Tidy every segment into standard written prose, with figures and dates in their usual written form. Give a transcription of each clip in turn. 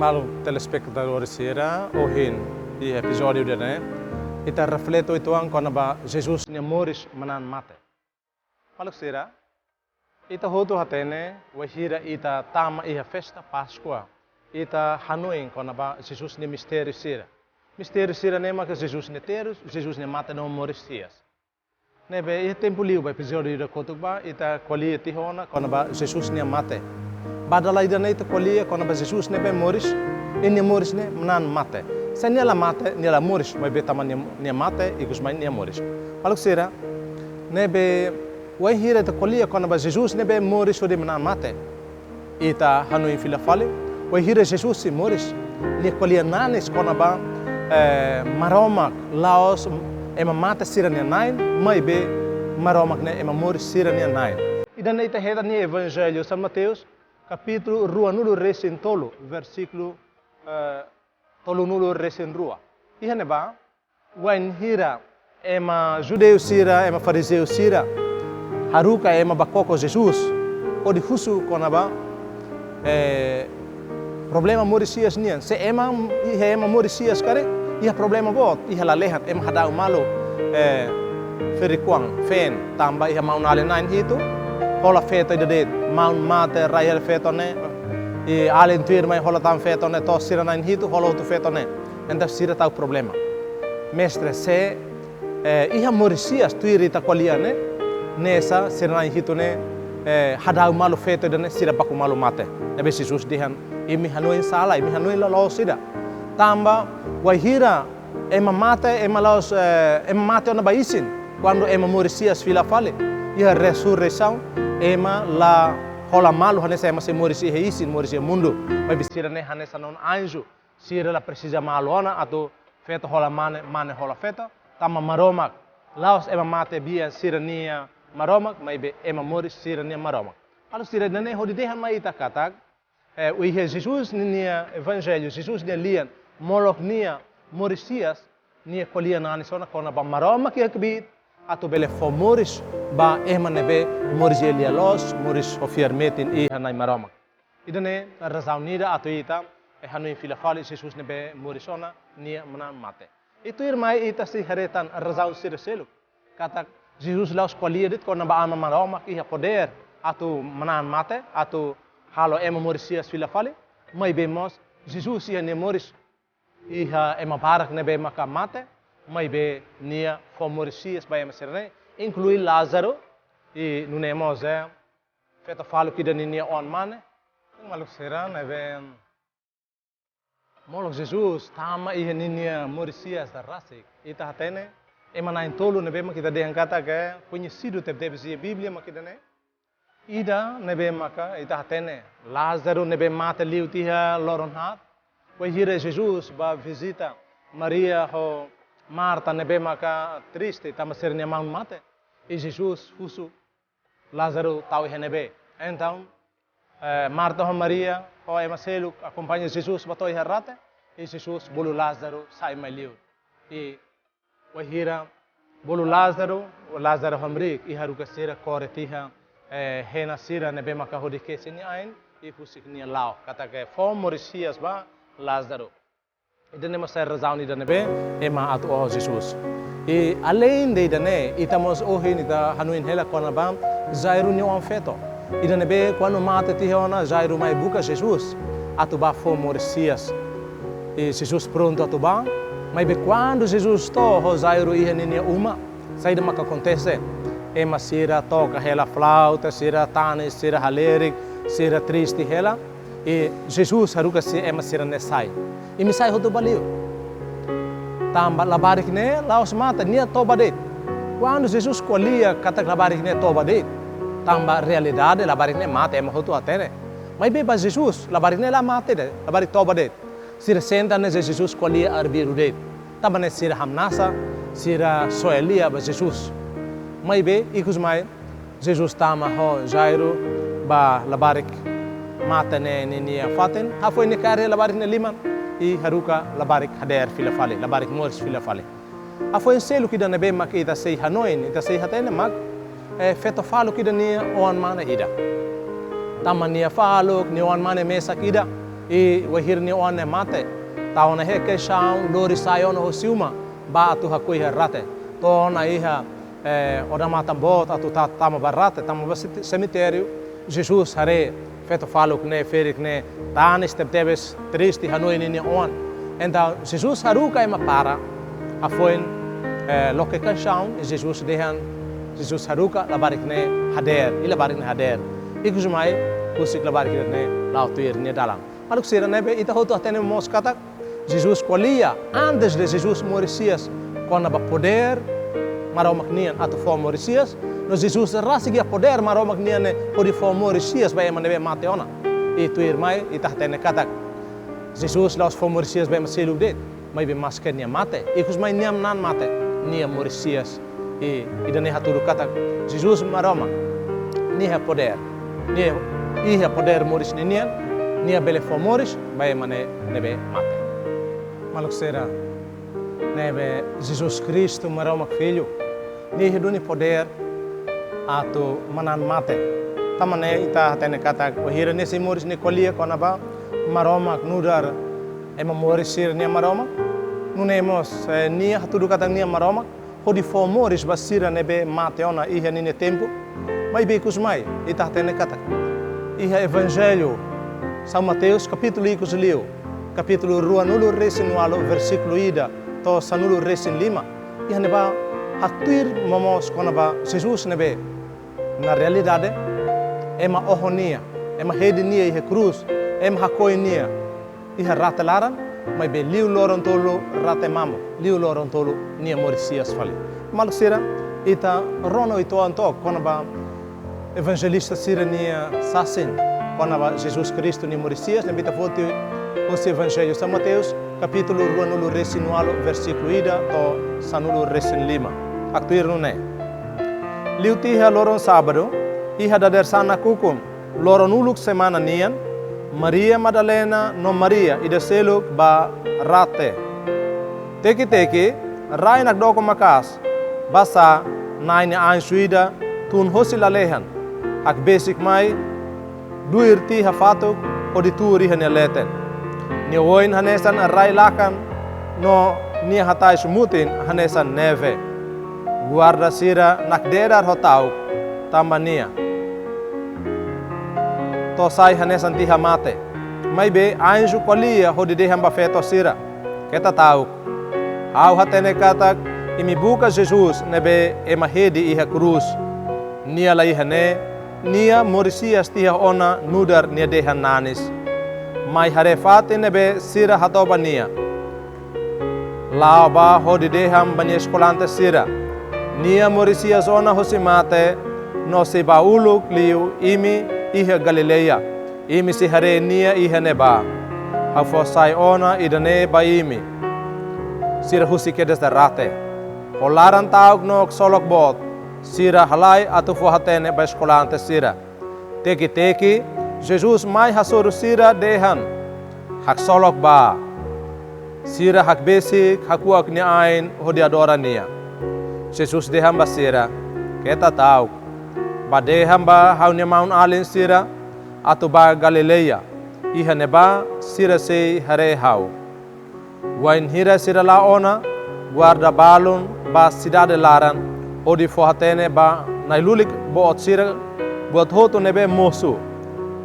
estimado telespectadores, hoje e episódio de né, ita refleto itu ang quando ba Jesus ne moris manan mate. Palok sira, ita hoto hatene, wahira ita tama iha festa Páscoa, ita hanuin quando ba Jesus ne mistério sira. Mistério sira ne maka Jesus ne teros, Jesus ne mate no moris sias. Nebe iha tempo liu ba episódio de kotuba ita kolia tihona quando ba Jesus ne mate. Badalai dana ita kolia quando ba Jesus ne be moris, ne moris ne manan mate. Se nela mate, nela moris, vai ver taman nia mate e gusmai nia moris. Palok sira, nebe wai hira ta kolia quando ba Jesus nebe moris o de manan mate. Ita hanu in fila fale, wai hira Jesus si moris, nia kolia nanis quando ba maromak laos ema mate sira nia nain, mai be maromak ne ema moris sira nia nain. Ida na ita heda nia Evangelho San Mateus, capítulo ruanulo recentolo, versículo tolu nulo resen rua. Iha neba, wain hira ema judeu sira, ema fariseu sira, haruka ema bakoko Jesus, o di husu konaba problema morisias nian. Se ema morisias kare, iha problema bot, iha lalehat ema hadau malo ferikuang fen tamba iha maunale nain hitu, hola feto idedet maun mate raya fetone. E além de mais rola tam feito né to sira nain hitu rola tu feito né enda sira tau problema mestre se iha morisias tu irita qualia né nessa sira nain hitu né hadau malu feito né sira baku malu mate nebe Jesus dihan imi hanuin sala imi hanuin la sira tamba wahira ema mate ema laos ema mate ona baisin quando ema morisias fila fale iha ressurreição ema la hola malu hanesa ema se morisi heisin morisi mundo vai bisira ne hanesa non anjo sira la precisa malona ato feta hola mane hola feta tama maromak laos ema mate bia sira nia maromak mai be ema moris sira nia maromak alo sira ne hodi dehan mai ita katak ui Jesus nia evangelho Jesus nia lian molok nia morisias nia kolia nani sona kona ba maromak ya kbit ato bele fo moris ba ema nebe moris elia los moris ofiermetin e hanai maromak idane razão nida ato ita e hanu fila fali Jesus nebe morisona nia manan mate itu irmai ita si haretan razão siraselo kata Jesus laus kolia dit kona ba ama maromak e poder ato manan mate ato halo ema morisias fila fali mai bemos Jesus ia ne moris iha ema barak nebe maka mate mai be nia fomorisias ba ema serne inclui Lázaro e não é mais feito falo que dani nia on mane maluk seran nebe molok Jesus tama iha nia morisias da rasik ita hatene ema nain tolu nebe ma kita dehan kata ke conhecido teve a Bíblia ma kita ne ida nebe maka ita hatene Lázaro nebe mate liutiha loron hat vai hira Jesus ba visita Maria ho Marta nebe maka triste tama sernia maun mate e Jesus fusu Lázaro tau nebe então Marta ho Maria ho ema selu acompanha Jesus batoi herrate e Jesus bolu Lázaro sai mai liu e wahira bolu Lázaro hamrik e haruka sera koretiha hena sira nebe maka hodike seni ain e fusik nia lao kata ke fom morisias ba Lázaro ida ne masa razão ida nebe ema atu o Jesus e além de ida ne itamos ohin ida hanuin hela kona bam Jairo ne on feto ida nebe quando mata ti hona Jairo mai buka Jesus atu ba fo morisias e Jesus pronto atu ba mai be quando Jesus to ho Jairo ia ne uma saída maka acontece ema sira toca hela flauta sira tane sira halerik sira triste hela e Jesus haruka se ema sira ne sai e me sai rodo baliu tamba labarik ne laos mata nia tobadet quando Jesus colhia kata labarik ne tobadet tamba realidade labarik ne mata ema rodo até mas beba Jesus labarik ne la mata de labarik tobadet sira senta ne Jesus colhia arbirudet tamba ne sira hamnasa sira soelia ba Jesus mas be ikus mai Jesus tama ho Jairo ba labarik mata ne nia faten ha foi ne kare labarik ne liman e haruka labarik hader fila fale labarik moris fila fale a foi selo que dana be mak ita sei hanoin ita sei hatene mak feto falo que dani on mana ida tamania falo ni on mana mesa kida I wahir ni one mate. Tau na heke shaun lori sayon ho siuma ba atu hakui rate. To na iha ora matambot atu tama barate tama cemitério. Jesus hare feto faluk ne ferik ne tanis tebes tristi hanoi ni on. Então Jesus haruka ema para afoin loke kan shaun Jesus dehan Jesus haruka labarik ne hader ila barik ne hader. Iku jumai kusik labarik ne lautuir ne dalam. Maluk sira nebe ita hoto atene mos katak Jesus escolhia antes de Jesus Moricias com a poder maromaknian atau for Moricias no Jesus rasigia poder maromaknian podi for Moricias vai manebe mateona itu irmai ita tene katak Jesus laus for Moricias vai maselu det mai be maskenia mate ikus mai niam nan mate nia Moricias e idane haturu katak Jesus maroma nia poder nia iha poder Moris nian nia bele for Moris vai mane nebe mate. Maluk sera nebe Jesus Cristo maromak filho ni hiduni poder ato manan mate tamane ita hatene kata wahira nesi moris ni kolia konaba maromak nudar ema moris sir ni maromak nunemos ni hatudu kata ni maromak hodi fo moris basira nebe mate ona iha ni tempo mai be kusmai ita hatene kata iha evangelho São Mateus capítulo 1 capítulo 2 resinualo versículo ida to sanulo resin 5 ia neba hatuir momos konaba Jesus nebe na realidade ema ohonia ema hedenia e cruz ema hakoinia iha ratelaran mai be liu loron tolo rate mamo liu loron tolo nia Moricias fali malsira ita rono ito anto konaba evangelista sirania sasin konaba Jesus Cristo ni Moricias nebita foto os Evangelho São Mateus, capítulo 2 resinualo, versículo ida, to sanulo resin 5. Actuir nune. Liu tiha loron sábado, iha dader sana kukum, loron uluk semana nian, Maria Madalena no Maria, ida seluk ba rate. Teki, rai nak doko makas, basa naine ansuida, tun hosi lalehan, hak basic mai, duir tiha fatuk, odituri hanya leten. Ni woin hanesan rai lakan no ni hatai sumutin hanesan neve guarda sira nak dedar hotau tambania to sai hanesan tiha mate mai be anju kolia hodi de hamba feto sira keta tau au hatene katak imi buka Jesus nebe ema hedi iha cruz nia lai hane nia Moricias tiha ona nudar nia dehan nanis mai hare fate nebe sira hatobania lao ba hodi deham bani eskolante sira nia Moricias ona hosimate no se bauluk liu imi iha Galileia imi si hare nia iha neba hafosai ona idane ba imi sira husi kedes rate holaran tauk nok solok bot sira halai atu fohatene ba eskolante sira teki Jesus mai hasuru sira dehan hak solok ba sira hak basic hakuak ni ain hodi adora nia Jesus dehan ba sira keta tau ba dehan ba haunya maun alin sira atu ba Galileia iha neba sira sei hare hau wain hira sira la ona guarda balun ba sidade laran odi fohatene ba nailulik boot sira buat hoto nebe mosu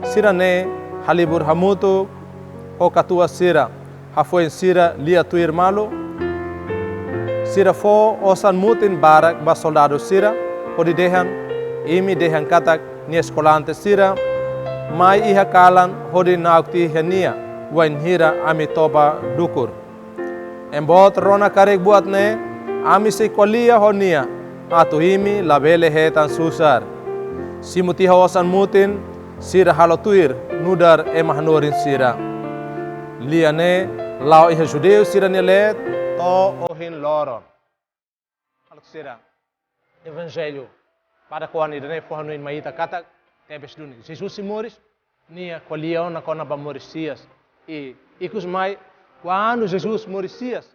sira ne halibur hamutu o katua sira hafoin sira lia tuir malo sira fo osan mutin barak ba soldado sira odi dehan imi dehan katak ni eskolante sira mai iha kalan hodi naukti henia wain hira ami toba dukur embot rona karek buat ne ami se kolia honia atu imi labele hetan susar simuti hawasan mutin sira halotuir nudar emahnorin sira liane lao iha judeu sira nelet to ohin loron halok sira evangelho para kuan idane fohanuin maita katak tebes duni Jesus Moris nia kolia na kona ba Moricias e ikus mai quando Jesus Moricias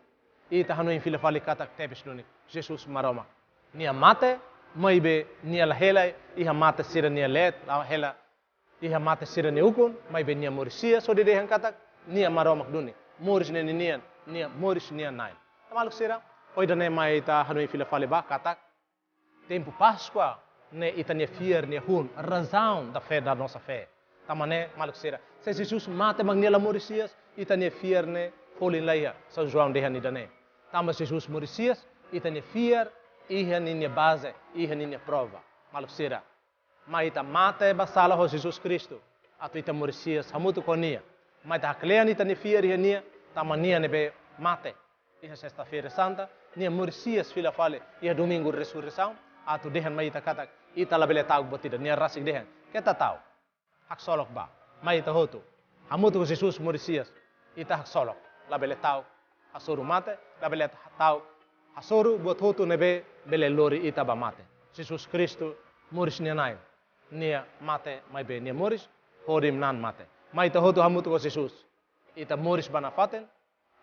e tahanuin fila fali katak tebes duni Jesus maroma nia mate maibe nia la hela iha mate sira nia let la hela iha mate sira ne ukun mai be nia Moricias so de dehan katak nia maromak duni. Moris ne nian, nia moris nia nain. Tamaluk sira, oi dane mai ita hanui fila fale ba katak. Tempo Páscoa, ne itania fier ne hun, razão da fé da nossa fé. Tamane maluk sira. Se Jesus mate magnela morisias, itania fier ne folin laia São João de Hanidane. Tama Jesus morisias, itania fier, ihan ninia base, ihan ninia prova. Maluk sira. Mas ita mate basala ho Jesus Cristo. Atu ita morisias hamutu konia. Mas ita haklean ita fier ihania, tamania nebe mate. Iha sexta-feira santa, nia morisias fila fale, iha domingo ressurreição. Atu dehan mai ita katak, ita labele tau botida, nia rasik dehan. Keta tau. Hak solok ba. Mai ita hotu. Hamutu Jesus morisias, ita hak solok. Labele tau, hasuru mate, labele tau, hasuru buat hotu nebe bele lori ita ba mate. Jesus Cristo moris nia nain. Nia mate mai be nia moris, horim nan mate. Mai ita hotu hamutu Jesus. Ita moris bana faten,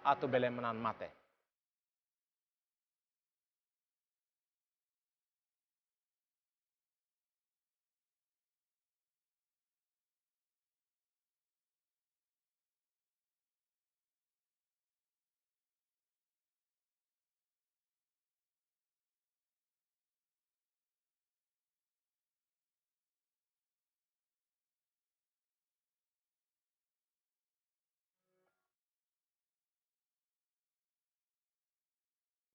atu bele manan mate.